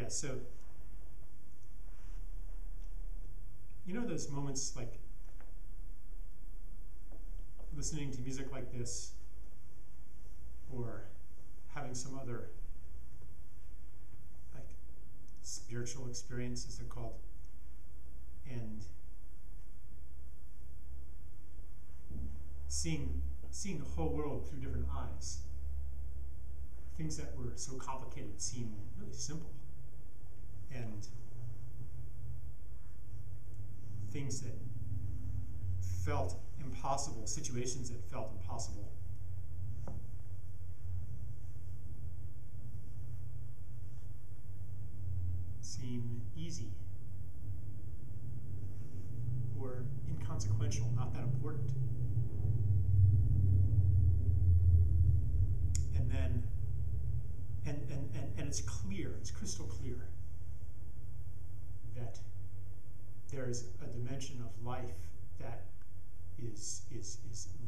Yeah, so, you know those moments like listening to music like this, or having some other like spiritual experience, as they're called, and seeing the whole world through different eyes. Things that were so complicated seem really simple, and things that felt impossible, situations that felt impossible, seem easy or inconsequential, not that important. And then, and it's clear, it's crystal clear that there's a dimension of life that is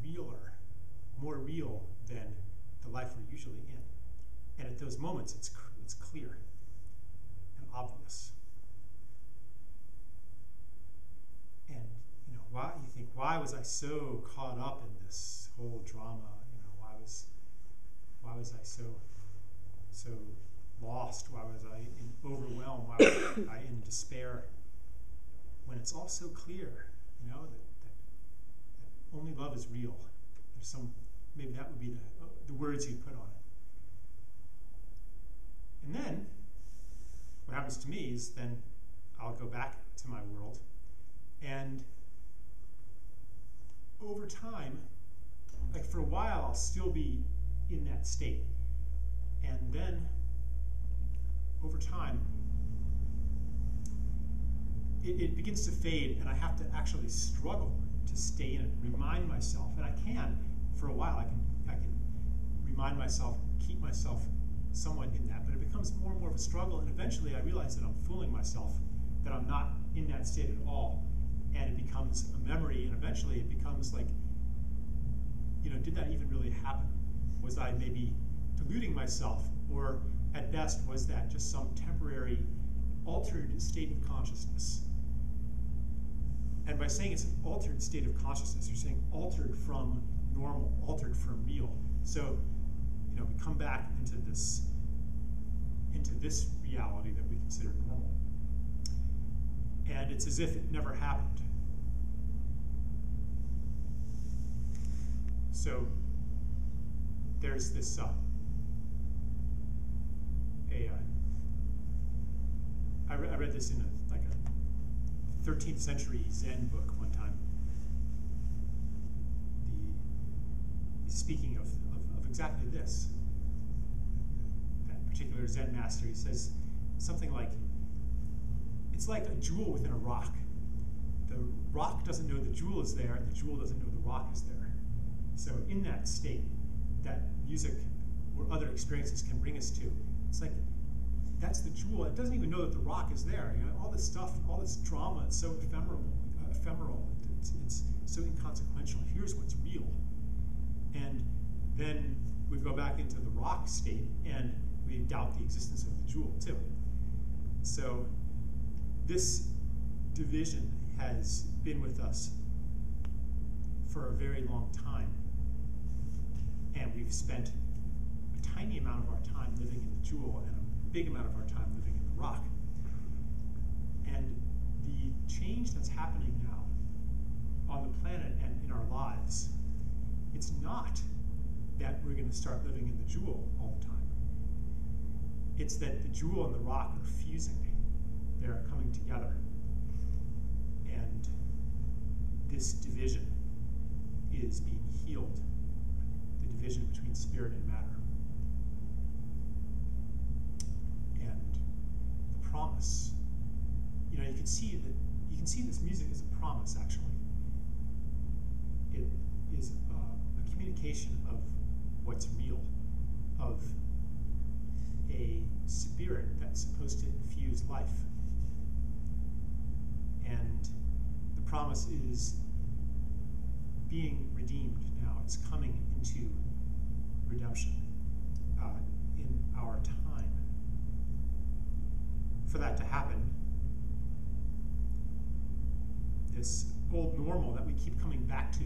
realer, more real than the life we're usually in. And at those moments, it's clear and obvious. And why you think, why was I so caught up in this whole drama? Why was I so lost? Why was I overwhelmed? Why was I in despair? When it's all so clear, that only love is real. There's maybe that would be the words you put on it. And then, what happens to me is then I'll go back to my world, and over time, like for a while, I'll still be in that state. And then, over time, it begins to fade, and I have to actually struggle to stay in it, remind myself, and I can, for a while, I can remind myself, keep myself somewhat in that, but it becomes more and more of a struggle, and eventually I realize that I'm fooling myself, that I'm not in that state at all, and it becomes a memory, and eventually it becomes like, did that even really happen? Was I maybe deluding myself, or at best was that just some temporary altered state of consciousness? And by saying it's an altered state of consciousness, you're saying altered from normal, altered from real. So, we come back into this reality that we consider normal. And it's as if it never happened. So there's this I read this in a 13th century Zen book one time. Speaking of exactly this, that particular Zen master, he says something like, it's like a jewel within a rock. The rock doesn't know the jewel is there, and the jewel doesn't know the rock is there. So in that state, that music or other experiences can bring us to, it's like, that's the jewel. It doesn't even know that the rock is there. All this stuff, all this drama, it's so ephemeral. It's so inconsequential. Here's what's real. And then we go back into the rock state, and we doubt the existence of the jewel too. So this division has been with us for a very long time, and we've spent a tiny amount of our time living in the jewel and a big amount of our time living in the rock. And the change that's happening now on the planet and in our lives, it's not that we're going to start living in the jewel all the time. It's that the jewel and the rock are fusing. They're coming together. And this division is being healed, the division between spirit and matter. And the promise, you can see this music as a promise, actually. It is a communication of what's real, of a spirit that's supposed to infuse life. And the promise is being redeemed now. It's coming into redemption in our time. for that to happen, this old normal that we keep coming back to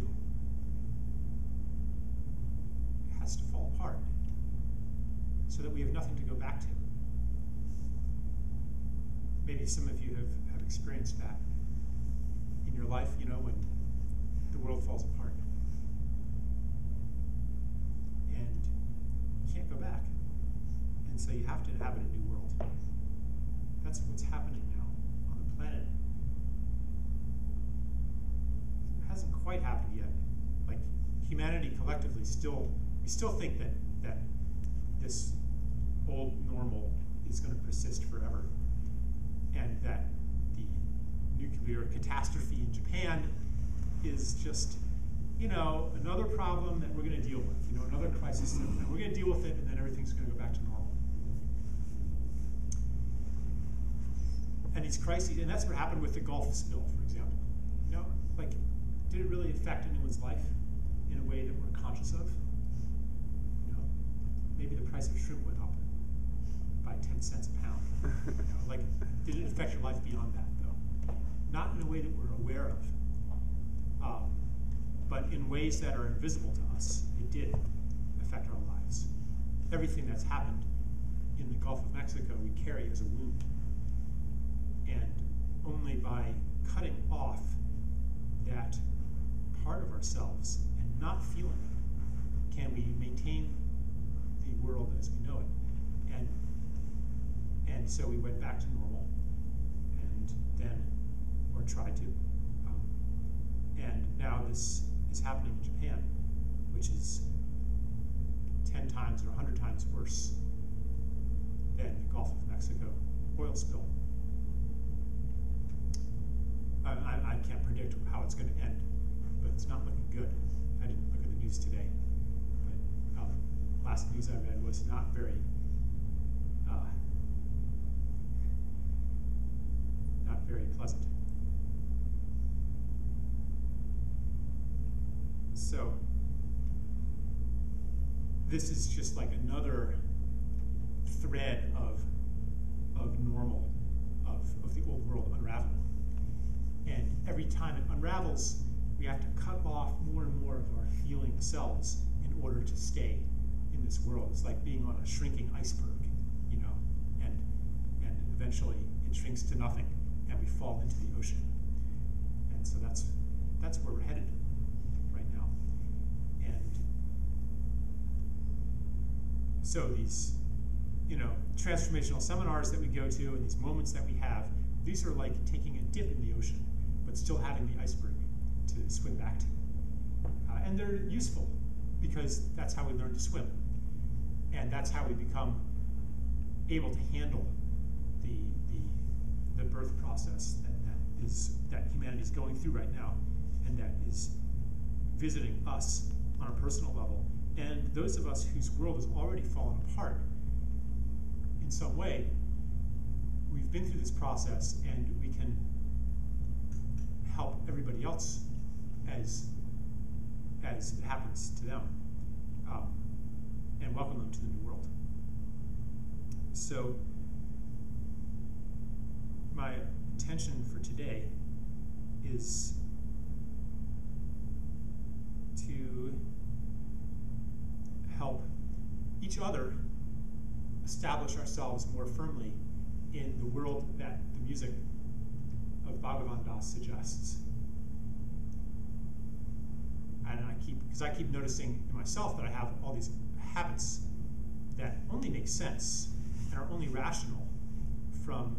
has to fall apart so that we have nothing to go back to. Maybe some of you have experienced that in your life, when the world falls apart. And you can't go back. And so you have to inhabit a new world. That's what's happening now on the planet. It hasn't quite happened yet. Like, humanity collectively we still think that this old normal is going to persist forever, and that the nuclear catastrophe in Japan is just, another problem that we're going to deal with, another crisis, and we're going to deal with it, and then everything's going to go back to normal. And these crises, and that's what happened with the Gulf spill, for example. Did it really affect anyone's life in a way that we're conscious of? Maybe the price of shrimp went up by 10 cents a pound. Did it affect your life beyond that, though? Not in a way that we're aware of, but in ways that are invisible to us. It did affect our lives. Everything that's happened in the Gulf of Mexico we carry as a wound. And only by cutting off that part of ourselves and not feeling it can we maintain the world as we know it. And so we went back to normal, and then, or tried to. And now this is happening in Japan, which is 10 times or 100 times worse than the Gulf of Mexico oil spill. I can't predict how it's going to end, but it's not looking good. I didn't look at the news today, but last news I read was not very pleasant. So this is just like another thread of normal, of the old world unraveling. And every time it unravels, we have to cut off more and more of our feeling selves in order to stay in this world. It's like being on a shrinking iceberg, and eventually it shrinks to nothing, and we fall into the ocean. And so that's where we're headed right now. And so these, transformational seminars that we go to and these moments that we have, these are like taking a dip in the ocean, but still having the iceberg to swim back to. And they're useful because that's how we learn to swim. And that's how we become able to handle the birth process that humanity is going through right now, and that is visiting us on a personal level. And those of us whose world has already fallen apart in some way, we've been through this process, and we can help everybody else as it happens to them, and welcome them to the new world. So my intention for today is to help each other establish ourselves more firmly in the world that the music of Bhagavan Das suggests. And I keep noticing in myself that I have all these habits that only make sense and are only rational from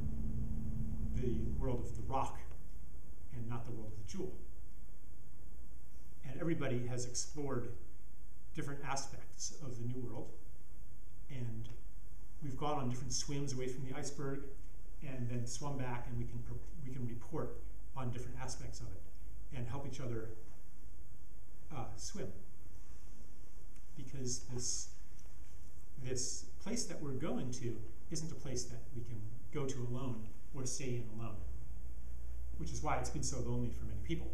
the world of the rock and not the world of the jewel. And everybody has explored different aspects of the new world, and we've gone on different swims away from the iceberg and then swum back, and we can report on different aspects of it and help each other swim. Because this place that we're going to isn't a place that we can go to alone or stay in alone, which is why it's been so lonely for many people.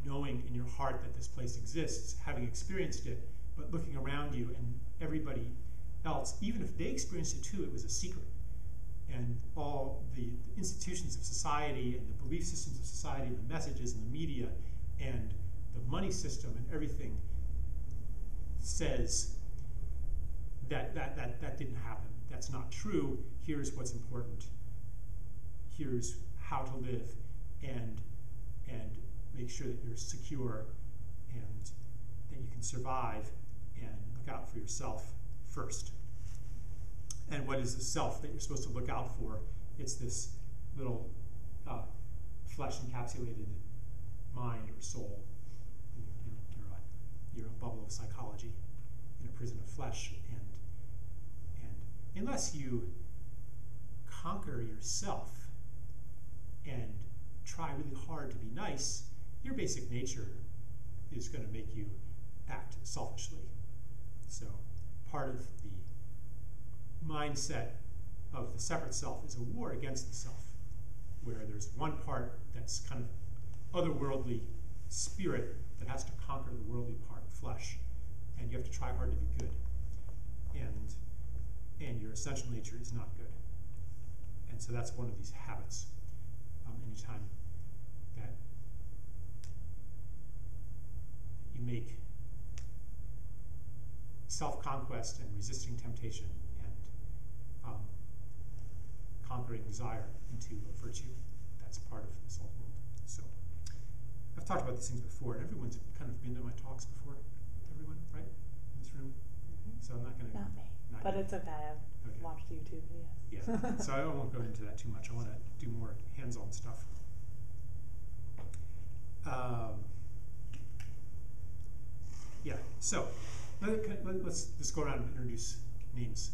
Knowing in your heart that this place exists, having experienced it, but looking around you and everybody else, even if they experienced it too, it was a secret. and all the institutions of society and the belief systems of society and the messages and the media and the money system and everything says that didn't happen. That's not true. Here's what's important. Here's how to live and make sure that you're secure and that you can survive and look out for yourself first. And what is the self that you're supposed to look out for? It's this little flesh-encapsulated mind or soul. You're a bubble of psychology in a prison of flesh, and unless you conquer yourself and try really hard to be nice, your basic nature is going to make you act selfishly. So part of the mindset of the separate self is a war against the self, where there's one part that's kind of otherworldly spirit that has to conquer the worldly part, flesh, and you have to try hard to be good. And your essential nature is not good. And so that's one of these habits. Anytime that you make self-conquest and resisting temptation and conquering desire into a virtue, that's part of this old world. So I've talked about these things before, and everyone's kind of been to my talks before. Everyone, right? In this room? Mm-hmm. So I'm not going to... Not me. But it's okay. I've watched YouTube videos. Yeah. So I won't go into that too much. I want to do more hands-on stuff. Yeah. So let's just go around and introduce names.